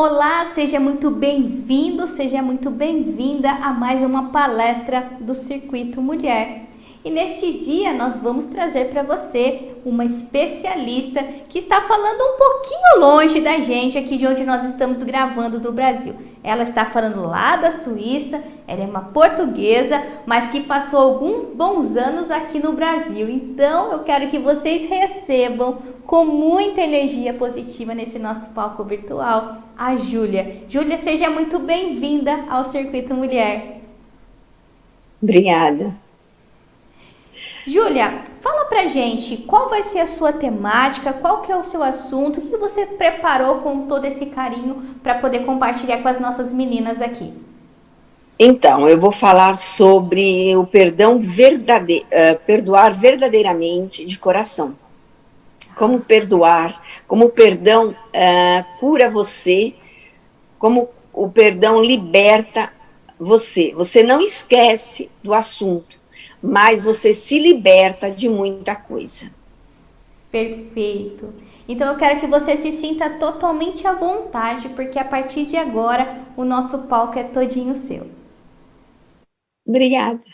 Olá, seja muito bem-vindo, seja muito bem-vinda a mais uma palestra do Circuito Mulher. E neste dia nós vamos trazer para você uma especialista que está falando um pouquinho longe da gente aqui de onde nós estamos gravando do Brasil. Ela está falando lá da Suíça, ela é uma portuguesa, mas que passou alguns bons anos aqui no Brasil. Então eu quero que vocês recebam com muita energia positiva nesse nosso palco virtual a Júlia. Júlia, seja muito bem-vinda ao Circuito Mulher. Obrigada. Júlia, fala pra gente qual vai ser a sua temática, qual que é o seu assunto, o que você preparou com todo esse carinho para poder compartilhar com as nossas meninas aqui. Então, eu vou falar sobre o perdão perdoar verdadeiramente de coração. Como perdoar, como o perdão cura você, como o perdão liberta você. Você não esquece do assunto, mas você se liberta de muita coisa. Perfeito. Então eu quero que você se sinta totalmente à vontade, porque a partir de agora o nosso palco é todinho seu. Obrigada.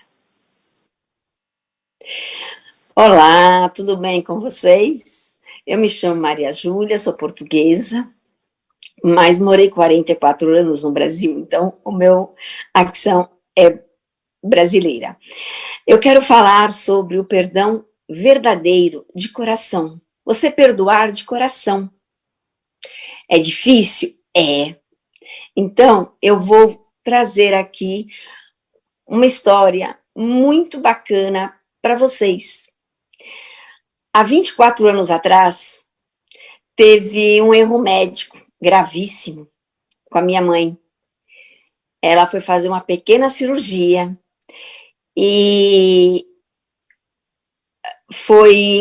Olá, tudo bem com vocês? Eu me chamo Maria Júlia, sou portuguesa, mas morei 44 anos no Brasil, então o meu accent é brasileira. Eu quero falar sobre o perdão verdadeiro de coração. Você perdoar de coração. É difícil? É. Então, eu vou trazer aqui uma história muito bacana para vocês. Há 24 anos atrás, teve um erro médico gravíssimo com a minha mãe. Ela foi fazer uma pequena cirurgia e foi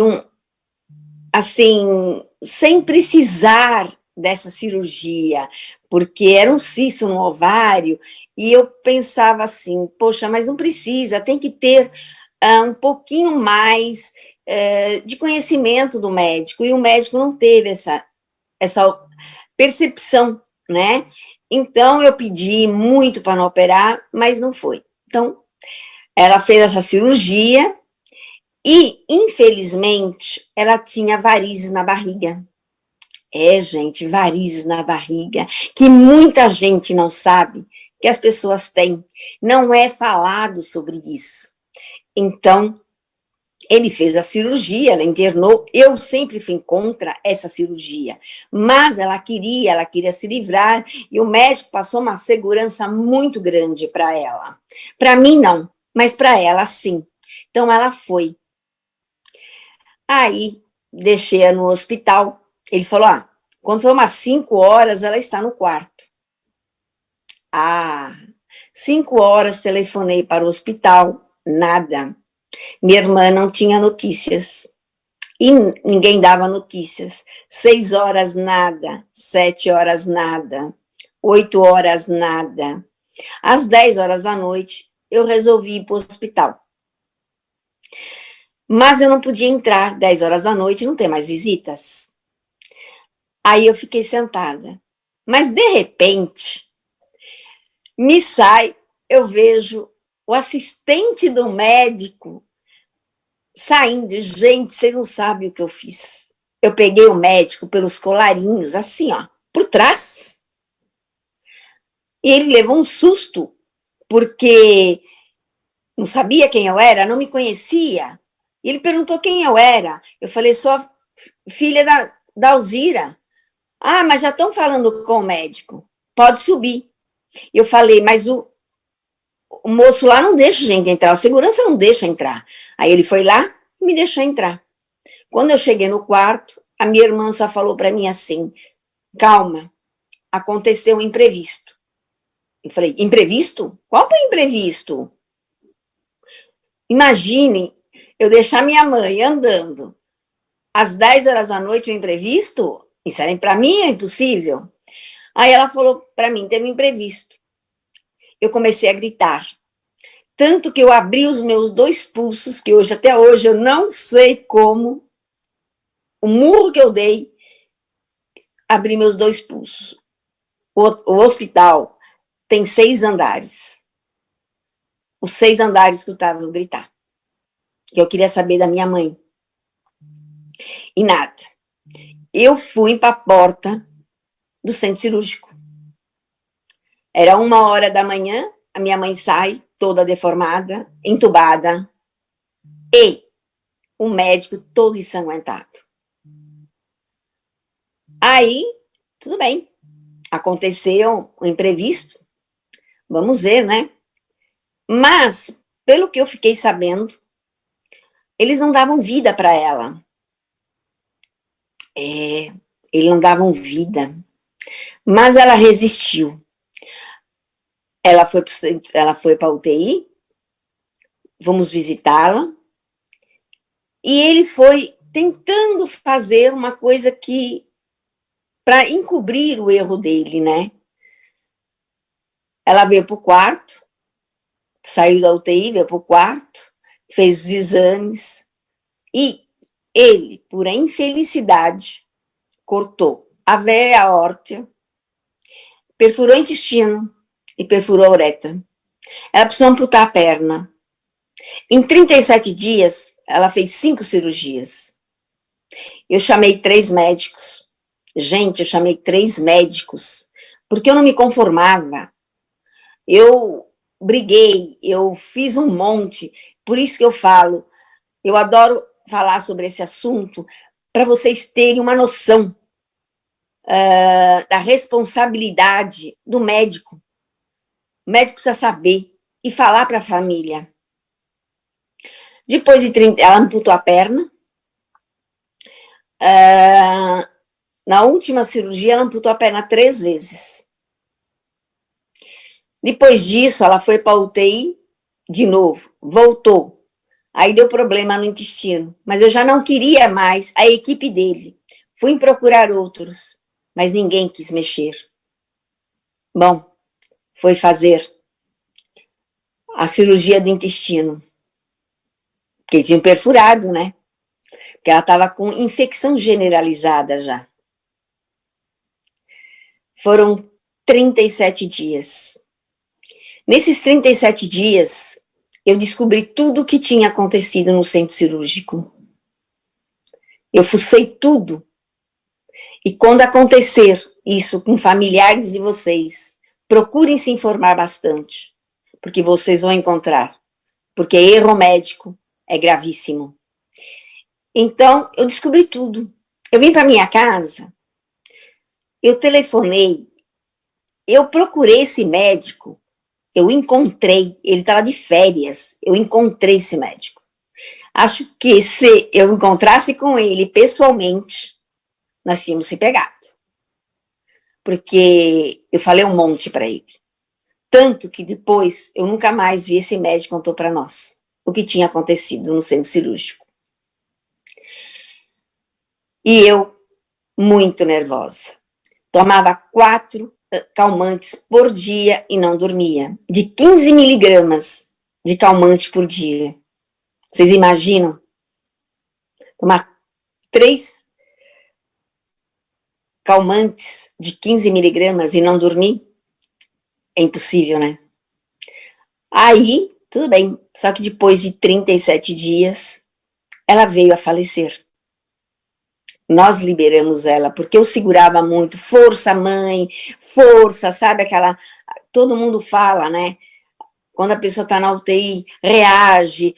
assim, sem precisar dessa cirurgia, porque era um cisto no ovário, e eu pensava assim, poxa, mas não precisa, tem que ter um pouquinho mais de conhecimento do médico, e o médico não teve essa percepção, né? Então, eu pedi muito para não operar, mas não foi. Então, ela fez essa cirurgia e, infelizmente, ela tinha varizes na barriga. É, gente, varizes na barriga, que muita gente não sabe que as pessoas têm. Não é falado sobre isso. Então, ele fez a cirurgia, ela internou, eu sempre fui contra essa cirurgia, mas ela queria se livrar, e o médico passou uma segurança muito grande para ela. Para mim, não, mas para ela, sim. Então, ela foi. Aí, deixei-a no hospital, ele falou, quando foi umas 5 horas, ela está no quarto. 5 horas, telefonei para o hospital, nada. Minha irmã não tinha notícias. E ninguém dava notícias. 6 horas, nada. 7 horas, nada. 8 horas, nada. Às 10 horas da noite, eu resolvi ir para o hospital. Mas eu não podia entrar 10 horas da noite, não tem mais visitas. Aí eu fiquei sentada. Mas, de repente, eu vejo o assistente do médico saindo. Gente, vocês não sabem o que eu fiz. Eu peguei o médico pelos colarinhos, assim, por trás. E ele levou um susto, porque não sabia quem eu era, não me conhecia. E ele perguntou quem eu era. Eu falei, sou filha da Alzira. Mas já estão falando com o médico. Pode subir. Eu falei, mas o moço lá não deixa a gente entrar, o segurança não deixa entrar. Aí ele foi lá e me deixou entrar. Quando eu cheguei no quarto, a minha irmã só falou para mim assim, calma, aconteceu um imprevisto. Eu falei, imprevisto? Qual foi o imprevisto? Imagine eu deixar minha mãe andando às 10 horas da noite, um imprevisto? Isso era, para mim é impossível. Aí ela falou para mim, teve um imprevisto. Eu comecei a gritar. Tanto que eu abri os meus 2 pulsos, que até hoje eu não sei como, o murro que eu dei, abri meus 2 pulsos. O hospital tem 6 andares. Os 6 andares escutavam eu gritar. Eu queria saber da minha mãe. E nada. Eu fui para a porta do centro cirúrgico. Era 1h da manhã, a minha mãe sai, toda deformada, entubada, e o médico todo ensanguentado. Aí, tudo bem, aconteceu o imprevisto, vamos ver, né? Mas, pelo que eu fiquei sabendo, eles não davam vida para ela. Eles não davam vida, mas ela resistiu. Ela foi para a UTI, vamos visitá-la, e ele foi tentando fazer uma coisa que, para encobrir o erro dele, né? Ela veio para o quarto, saiu da UTI, veio para o quarto, fez os exames, e ele, por infelicidade, cortou a veia aórtea, perfurou o intestino e perfurou a uretra. Ela precisou amputar a perna. Em 37 dias, ela fez 5 cirurgias. Eu chamei 3 médicos. Gente, eu chamei 3 médicos, porque eu não me conformava. Eu briguei, eu fiz um monte. Por isso que eu falo, eu adoro falar sobre esse assunto, para vocês terem uma noção da responsabilidade do médico. O médico precisa saber e falar para a família. Depois de 30, ela amputou a perna. Na última cirurgia, ela amputou a perna 3 vezes. Depois disso, ela foi para a UTI de novo, voltou. Aí deu problema no intestino, mas eu já não queria mais a equipe dele. Fui procurar outros, mas ninguém quis mexer. Bom, foi fazer a cirurgia do intestino, porque tinha perfurado, né? Porque ela estava com infecção generalizada já. Foram 37 dias. Nesses 37 dias, eu descobri tudo o que tinha acontecido no centro cirúrgico. Eu fucei tudo. E quando acontecer isso com familiares de vocês, procurem se informar bastante, porque vocês vão encontrar. Porque erro médico é gravíssimo. Então, eu descobri tudo. Eu vim para minha casa, eu telefonei, eu procurei esse médico, eu encontrei, ele estava de férias, eu encontrei esse médico. Acho que se eu encontrasse com ele pessoalmente, nós tínhamos se pegado. Porque eu falei um monte para ele. Tanto que depois eu nunca mais vi esse médico contou para nós o que tinha acontecido no centro cirúrgico. E eu, muito nervosa, tomava 4 calmantes por dia e não dormia, de 15 miligramas de calmante por dia. Vocês imaginam? Tomar 3 calmantes de 15 miligramas e não dormir? É impossível, né? Aí, tudo bem, só que depois de 37 dias, ela veio a falecer. Nós liberamos ela, porque eu segurava muito, força mãe, força, sabe aquela, todo mundo fala, né, quando a pessoa está na UTI, reage,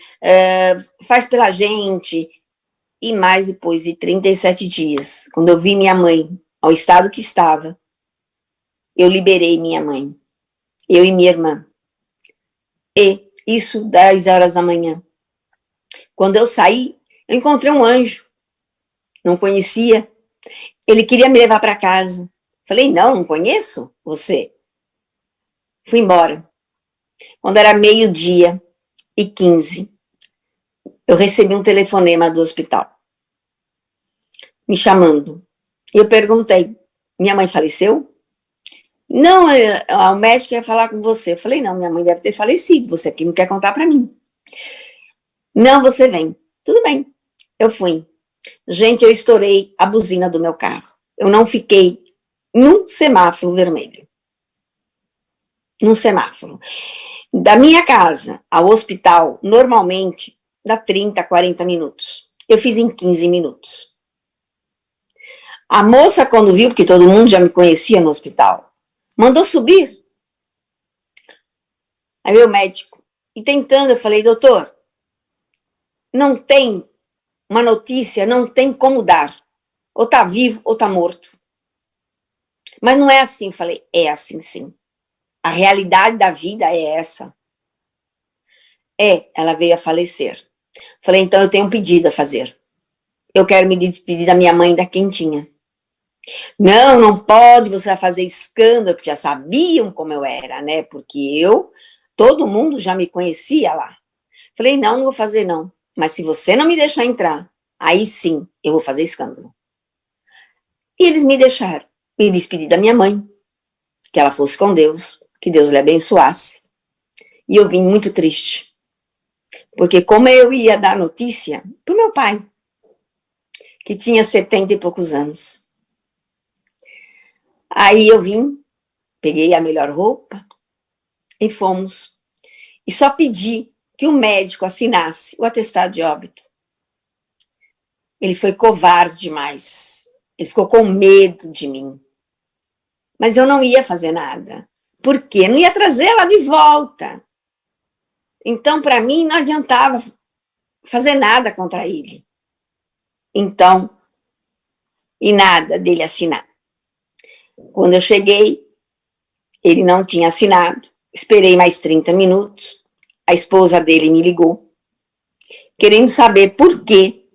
faz pela gente, e mais depois de 37 dias, quando eu vi minha mãe, ao estado que estava, eu liberei minha mãe, eu e minha irmã, e isso 10 horas da manhã. Quando eu saí, eu encontrei um anjo, não conhecia, ele queria me levar para casa. Falei, não conheço você. Fui embora. Quando era 12h15, eu recebi um telefonema do hospital, me chamando. E eu perguntei, minha mãe faleceu? Não, o médico ia falar com você. Eu falei, não, minha mãe deve ter falecido, você aqui não quer contar para mim. Não, você vem. Tudo bem, eu fui. Gente, eu estourei a buzina do meu carro. Eu não fiquei num semáforo vermelho. num semáforo. Da minha casa ao hospital, normalmente, dá 30, 40 minutos. Eu fiz em 15 minutos. A moça, quando viu, porque todo mundo já me conhecia no hospital, mandou subir. Aí veio o médico. E tentando, eu falei, doutor, não tem uma notícia, não tem como dar. Ou tá vivo ou tá morto. Mas não é assim, falei, é assim sim. A realidade da vida é essa. Ela veio a falecer. Falei, então eu tenho um pedido a fazer. Eu quero me despedir da minha mãe da quentinha. Não, não pode, você vai fazer escândalo, porque já sabiam como eu era, né? Porque todo mundo já me conhecia lá. Falei, não vou fazer não. Mas se você não me deixar entrar, aí sim, eu vou fazer escândalo. E eles me deixaram. Me despedi da minha mãe, que ela fosse com Deus, que Deus lhe abençoasse. E eu vim muito triste. Porque como eu ia dar notícia pro meu pai, que tinha 70 e poucos anos. Aí eu vim, peguei a melhor roupa e fomos. E só pedi que o médico assinasse o atestado de óbito. Ele foi covarde demais. Ele ficou com medo de mim. Mas eu não ia fazer nada. Por quê? Não ia trazer ela de volta. Então, para mim, não adiantava fazer nada contra ele. Então, e nada dele assinar. Quando eu cheguei, ele não tinha assinado. Esperei mais 30 minutos. A esposa dele me ligou, querendo saber por que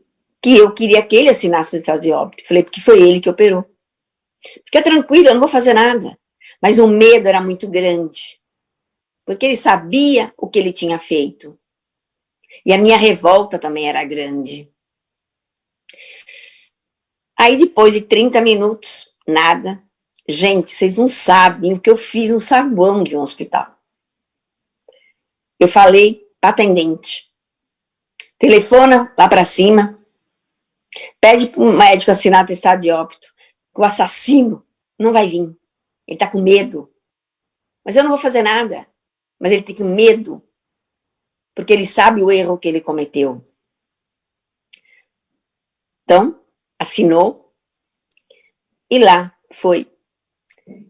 eu queria que ele assinasse o atestado de óbito. Falei, porque foi ele que operou. Fica tranquilo, eu não vou fazer nada. Mas o medo era muito grande, porque ele sabia o que ele tinha feito. E a minha revolta também era grande. Aí, depois de 30 minutos, nada. Gente, vocês não sabem o que eu fiz no saguão de um hospital. Eu falei para atendente, telefona lá para cima, pede para o médico assinar atestado de óbito, que o assassino não vai vir, ele está com medo. Mas eu não vou fazer nada, mas ele tem com medo, porque ele sabe o erro que ele cometeu. Então, assinou, e lá foi.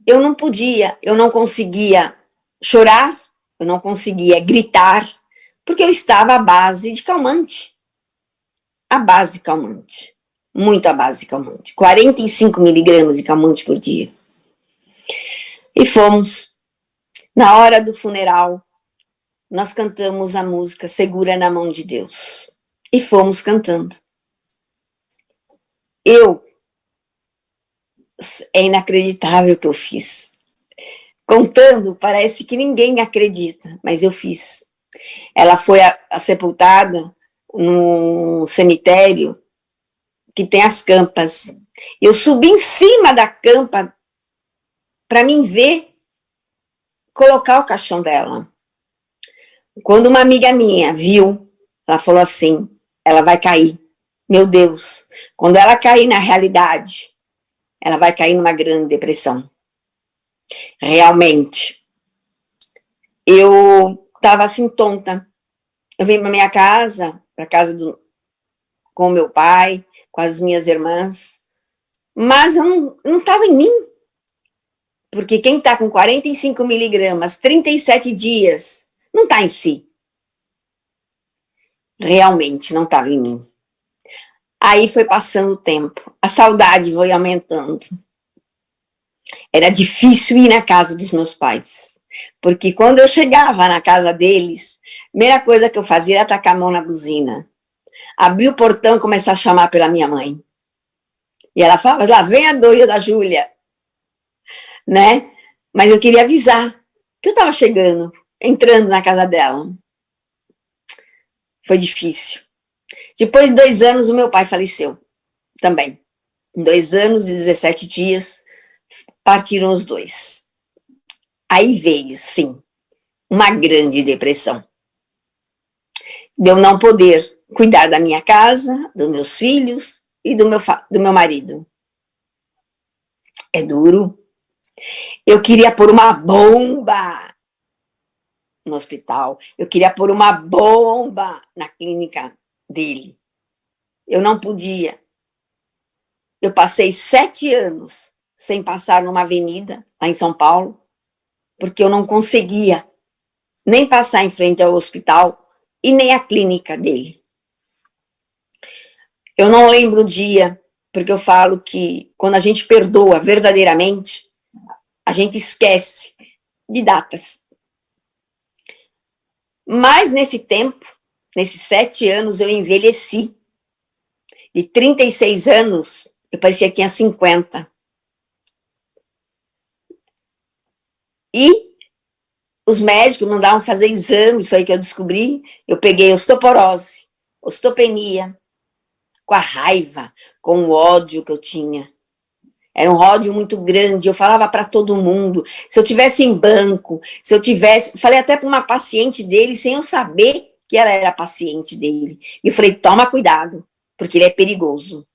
Eu não podia, eu não conseguia chorar, eu não conseguia gritar, porque eu estava à base de calmante. A base de calmante. Muito à base de calmante. 45 miligramas de calmante por dia. E fomos. Na hora do funeral, nós cantamos a música Segura na Mão de Deus. E fomos cantando. É inacreditável o que eu fiz. Contando, parece que ninguém acredita, mas eu fiz. Ela foi sepultada num cemitério que tem as campas. Eu subi em cima da campa para mim ver, colocar o caixão dela. Quando uma amiga minha viu, ela falou assim, ela vai cair. Meu Deus, quando ela cair na realidade, ela vai cair numa grande depressão. Realmente. Eu estava assim tonta. Eu vim para minha casa, para casa com o meu pai, com as minhas irmãs, mas eu não estava em mim. Porque quem está com 45 miligramas, 37 dias, não está em si. Realmente não estava em mim. Aí foi passando o tempo, a saudade foi aumentando. Era difícil ir na casa dos meus pais, porque quando eu chegava na casa deles, a primeira coisa que eu fazia era tacar a mão na buzina. Abri o portão e começar a chamar pela minha mãe. E ela falava, lá vem a doida da Júlia. Né? Mas eu queria avisar que eu estava chegando, entrando na casa dela. Foi difícil. Depois de 2 anos, o meu pai faleceu também. Em 2 anos e 17 dias, partiram os dois. Aí veio, sim, uma grande depressão. De eu não poder cuidar da minha casa, dos meus filhos e do meu marido. É duro. Eu queria pôr uma bomba no hospital, eu queria pôr uma bomba na clínica dele. Eu não podia. Eu passei 7 anos sem passar numa avenida, lá em São Paulo, porque eu não conseguia nem passar em frente ao hospital e nem a clínica dele. Eu não lembro o dia, porque eu falo que quando a gente perdoa verdadeiramente, a gente esquece de datas. Mas nesse tempo, nesses 7 anos, eu envelheci. De 36 anos, eu parecia que tinha 50. E os médicos mandavam fazer exames, foi aí que eu descobri. Eu peguei osteoporose, osteopenia, com a raiva, com o ódio que eu tinha. Era um ódio muito grande, eu falava para todo mundo. Se eu tivesse em banco, se eu tivesse... Falei até para uma paciente dele, sem eu saber que ela era paciente dele. E eu falei, toma cuidado, porque ele é perigoso.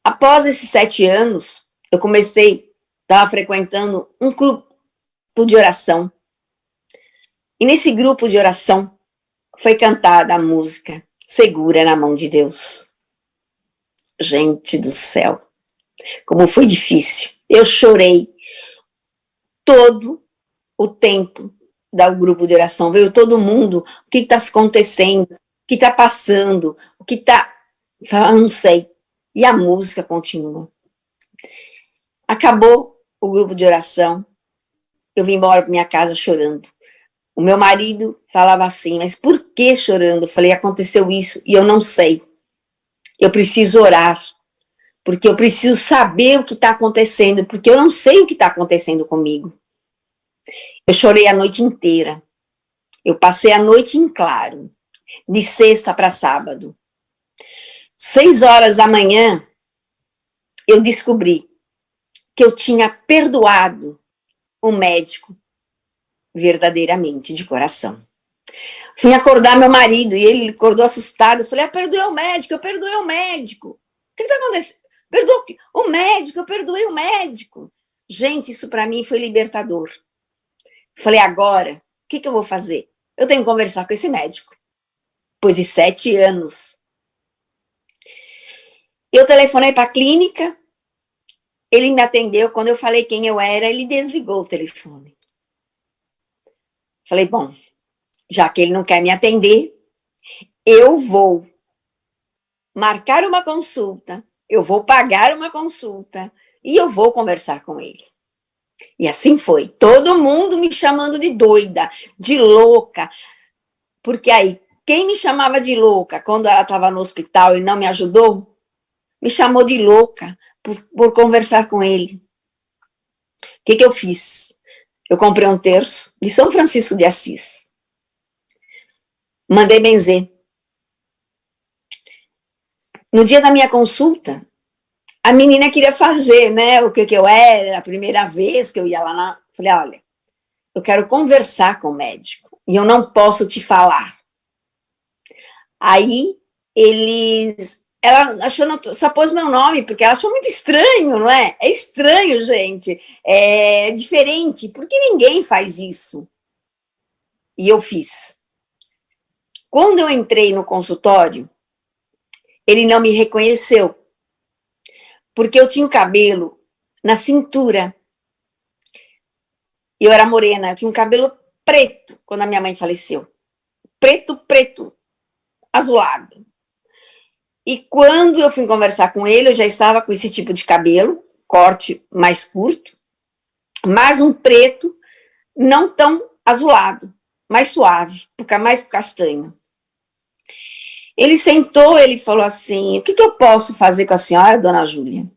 Após esses 7 anos, eu estava frequentando um grupo de oração. E nesse grupo de oração, foi cantada a música Segura na Mão de Deus. Gente do céu, como foi difícil. Eu chorei todo o tempo do grupo de oração. Veio todo mundo, o que está acontecendo, o que está passando, o que está... Eu não sei. E a música continua. Acabou o grupo de oração, eu vim embora para minha casa chorando. O meu marido falava assim, mas por que chorando? Eu falei, aconteceu isso e eu não sei. Eu preciso orar, porque eu preciso saber o que está acontecendo, porque eu não sei o que está acontecendo comigo. Eu chorei a noite inteira. Eu passei a noite em claro, de sexta para sábado. 6 horas da manhã, eu descobri que eu tinha perdoado o médico verdadeiramente, de coração. Fui acordar meu marido e ele acordou assustado. Eu falei, eu perdoei o médico, eu perdoei o médico. O que está acontecendo? Perdoou o médico, eu perdoei o médico. Gente, isso para mim foi libertador. Falei, agora, o que eu vou fazer? Eu tenho que conversar com esse médico. Depois de 7 anos. Eu telefonei para a clínica, ele me atendeu. Quando eu falei quem eu era, ele desligou o telefone. Falei, bom, já que ele não quer me atender, eu vou marcar uma consulta, eu vou pagar uma consulta e eu vou conversar com ele. E assim foi. Todo mundo me chamando de doida, de louca. Porque aí, quem me chamava de louca quando ela estava no hospital e não me ajudou, me chamou de louca por conversar com ele. O que eu fiz? Eu comprei um terço de São Francisco de Assis. Mandei benzer. No dia da minha consulta, a menina queria fazer, né, o que eu era, a primeira vez que eu ia lá Falei, olha, eu quero conversar com o médico e eu não posso te falar. Aí, ela achou, só pôs meu nome, porque ela achou muito estranho, não é? É estranho, gente. É diferente, porque ninguém faz isso. E eu fiz. Quando eu entrei no consultório, ele não me reconheceu, porque eu tinha o cabelo na cintura. Eu era morena, eu tinha um cabelo preto quando a minha mãe faleceu. Preto, azulado. E quando eu fui conversar com ele, eu já estava com esse tipo de cabelo, corte mais curto, mas um preto não tão azulado, mais suave, mais castanho. Ele sentou, ele falou assim, o que eu posso fazer com a senhora, dona Júlia?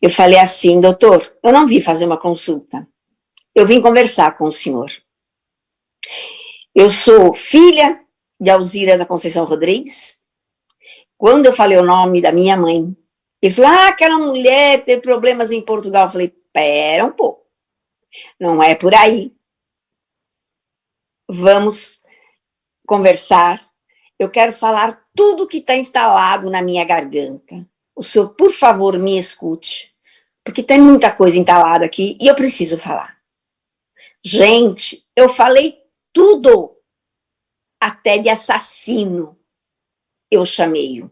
Eu falei assim, doutor, eu não vim fazer uma consulta, eu vim conversar com o senhor. Eu sou filha de Alzira da Conceição Rodrigues. Quando eu falei o nome da minha mãe, ele falou, aquela mulher teve problemas em Portugal. Eu falei, pera um pouco, não é por aí. Vamos conversar. Eu quero falar tudo que está instalado na minha garganta. O senhor, por favor, me escute, porque tem muita coisa entalada aqui e eu preciso falar. Gente, eu falei tudo, até de assassino eu chamei-o.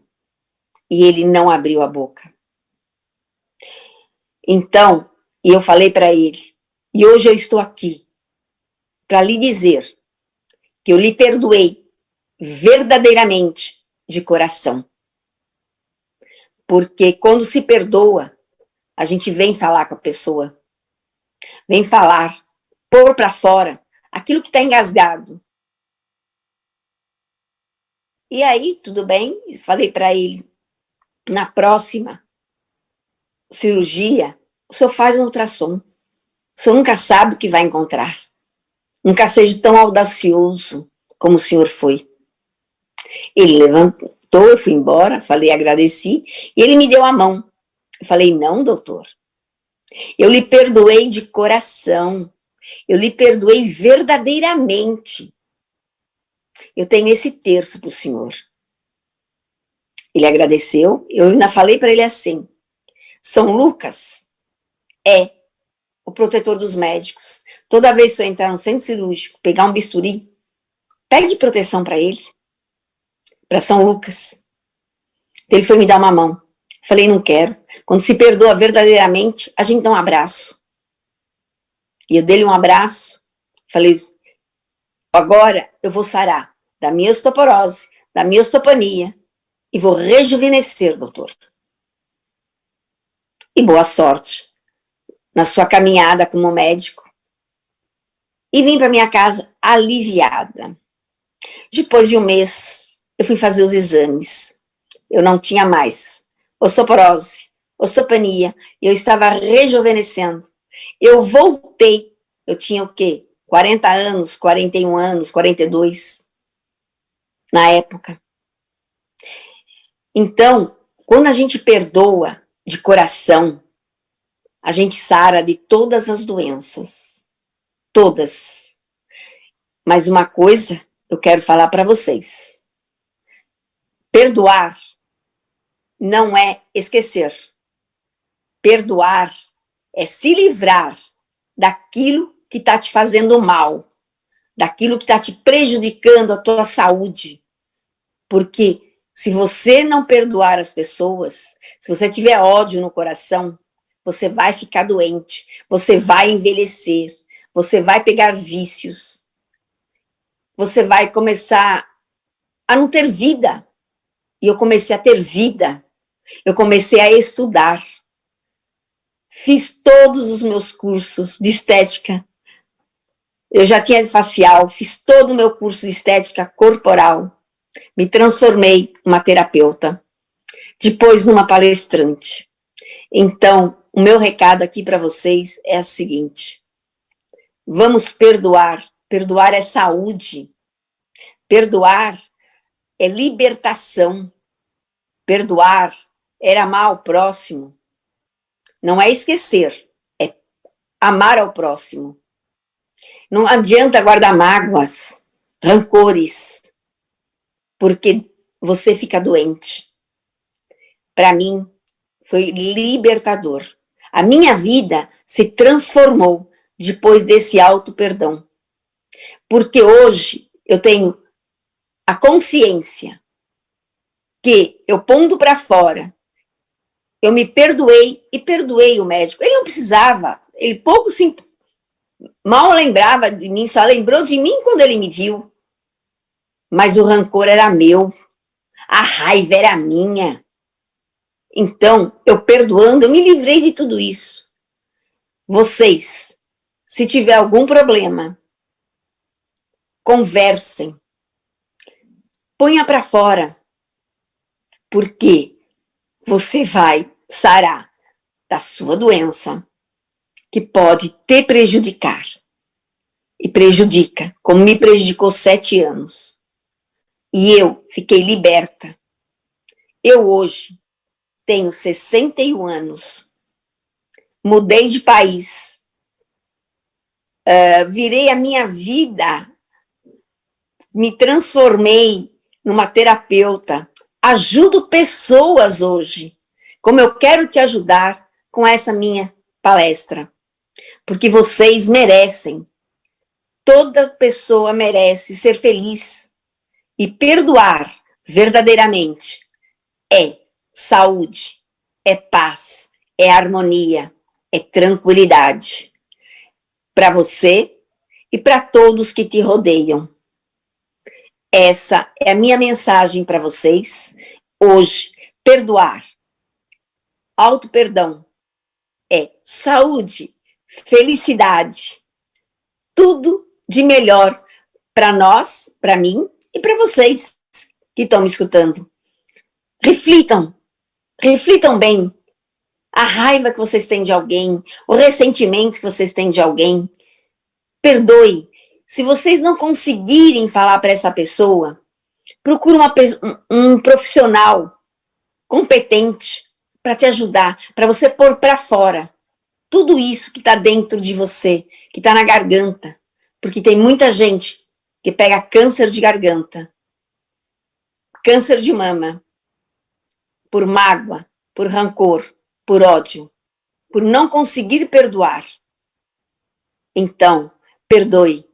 E ele não abriu a boca. Então, eu falei para ele, e hoje eu estou aqui para lhe dizer que eu lhe perdoei verdadeiramente, de coração. Porque quando se perdoa, a gente vem falar com a pessoa, vem falar, pôr para fora aquilo que está engasgado. E aí, tudo bem, falei para ele, na próxima cirurgia, o senhor faz um ultrassom. O senhor nunca sabe o que vai encontrar. Nunca seja tão audacioso como o senhor foi. Ele levantou, eu fui embora, falei, agradeci, e ele me deu a mão. Eu falei, não, doutor, eu lhe perdoei de coração, eu lhe perdoei verdadeiramente. Eu tenho esse terço para o senhor. Ele agradeceu, eu ainda falei para ele assim, São Lucas é o protetor dos médicos. Toda vez que eu entrar no centro cirúrgico, pegar um bisturi, pede proteção para ele, para São Lucas. Então ele foi me dar uma mão. Falei, não quero. Quando se perdoa verdadeiramente, a gente dá um abraço. E eu dei-lhe um abraço, falei, agora eu vou sarar da minha osteoporose, da minha osteopenia, e vou rejuvenescer, doutor. E boa sorte na sua caminhada como médico. E vim para minha casa aliviada. Depois de um mês, eu fui fazer os exames. Eu não tinha mais osteoporose, osteopenia, e eu estava rejuvenescendo. Eu voltei, eu tinha o quê? 40 anos, 41 anos, 42, na época. Então, quando a gente perdoa de coração, a gente sara de todas as doenças. Todas. Mas uma coisa eu quero falar para vocês. Perdoar não é esquecer. Perdoar é se livrar daquilo que está te fazendo mal, daquilo que está te prejudicando a tua saúde. Porque se você não perdoar as pessoas, se você tiver ódio no coração, você vai ficar doente, você vai envelhecer, você vai pegar vícios, você vai começar a não ter vida. E eu comecei a ter vida, eu comecei a estudar, fiz todos os meus cursos de estética, eu já tinha facial, fiz todo o meu curso de estética corporal, me transformei numa terapeuta, depois numa palestrante. Então, o meu recado aqui para vocês é o seguinte, vamos perdoar, perdoar é saúde, perdoar é libertação, perdoar é amar ao próximo, não é esquecer, é amar ao próximo. Não adianta guardar mágoas, rancores, porque você fica doente. Para mim, foi libertador. A minha vida se transformou depois desse auto-perdão. Porque hoje eu tenho a consciência que eu pondo para fora, eu me perdoei e perdoei o médico. Ele não precisava, ele pouco se... mal lembrava de mim, só lembrou de mim quando ele me viu. Mas o rancor era meu, a raiva era minha. Então, eu perdoando, eu me livrei de tudo isso. Vocês, se tiver algum problema, conversem, ponha para fora, porque você vai sarar da sua doença, que pode te prejudicar. E prejudica, como me prejudicou 7 anos. E eu fiquei liberta. Eu hoje tenho 61 anos. Mudei de país. Virei a minha vida. Me transformei numa terapeuta. Ajudo pessoas hoje. Como eu quero te ajudar com essa minha palestra. Porque vocês merecem. toda pessoa merece ser feliz. E perdoar verdadeiramente é saúde, é paz, é harmonia, é tranquilidade. Para você e para todos que te rodeiam. Essa é a minha mensagem para vocês hoje. Perdoar, auto-perdão, é saúde, felicidade, tudo de melhor para nós, para mim e para vocês que estão me escutando. Reflitam bem a raiva que vocês têm de alguém, o ressentimento que vocês têm de alguém. Perdoe. Se vocês não conseguirem falar para essa pessoa, procure um profissional competente para te ajudar, para você pôr para fora tudo isso que está dentro de você, que está na garganta. Porque tem muita gente que pega câncer de garganta, câncer de mama, por mágoa, por rancor, por ódio, por não conseguir perdoar. Então, perdoe.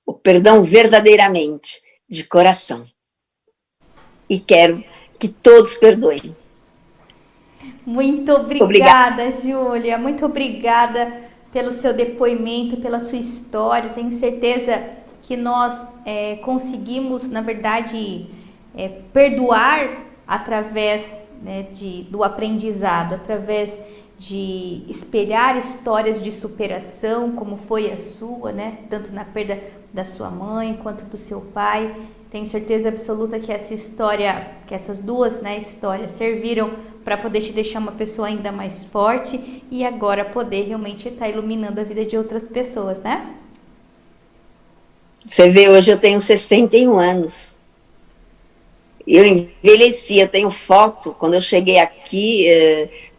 O perdão verdadeiramente, de coração. E quero que todos perdoem. Muito obrigada, Júlia. Muito obrigada pelo seu depoimento, pela sua história. Tenho certeza que nós conseguimos, na verdade, perdoar através, né, do aprendizado, através de espelhar histórias de superação, como foi a sua, né? Tanto na perda da sua mãe quanto do seu pai. Tenho certeza absoluta que essa história, que essas duas, né, histórias serviram para poder te deixar uma pessoa ainda mais forte e agora poder realmente estar iluminando a vida de outras pessoas, né? Você vê, hoje eu tenho 61 anos. Eu envelheci, eu tenho foto, quando eu cheguei aqui,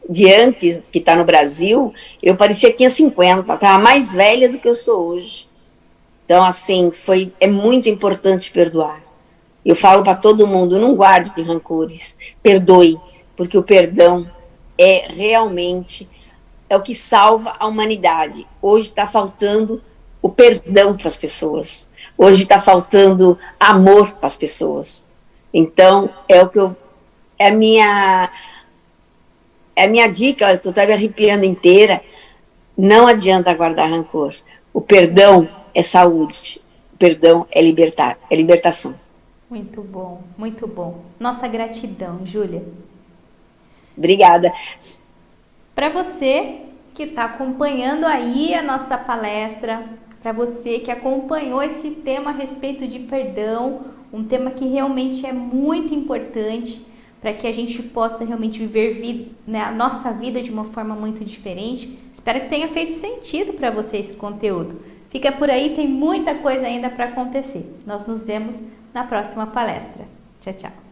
de antes, que está no Brasil, eu parecia que tinha 50, estava mais velha do que eu sou hoje. Então, assim, é muito importante perdoar. Eu falo para todo mundo, não guarde rancores, perdoe, porque o perdão realmente o que salva a humanidade. Hoje está faltando o perdão para as pessoas. Hoje está faltando amor para as pessoas. Então, é a minha dica, olha, estou até me arrepiando inteira, não adianta guardar rancor. O perdão é saúde, o perdão é libertação. Muito bom, muito bom. Nossa gratidão, Júlia. Obrigada. Para você que está acompanhando aí a nossa palestra, para você que acompanhou esse tema a respeito de perdão, um tema que realmente é muito importante para que a gente possa realmente viver né, a nossa vida de uma forma muito diferente. Espero que tenha feito sentido para você esse conteúdo. Fica por aí, tem muita coisa ainda para acontecer. Nós nos vemos na próxima palestra. Tchau, tchau.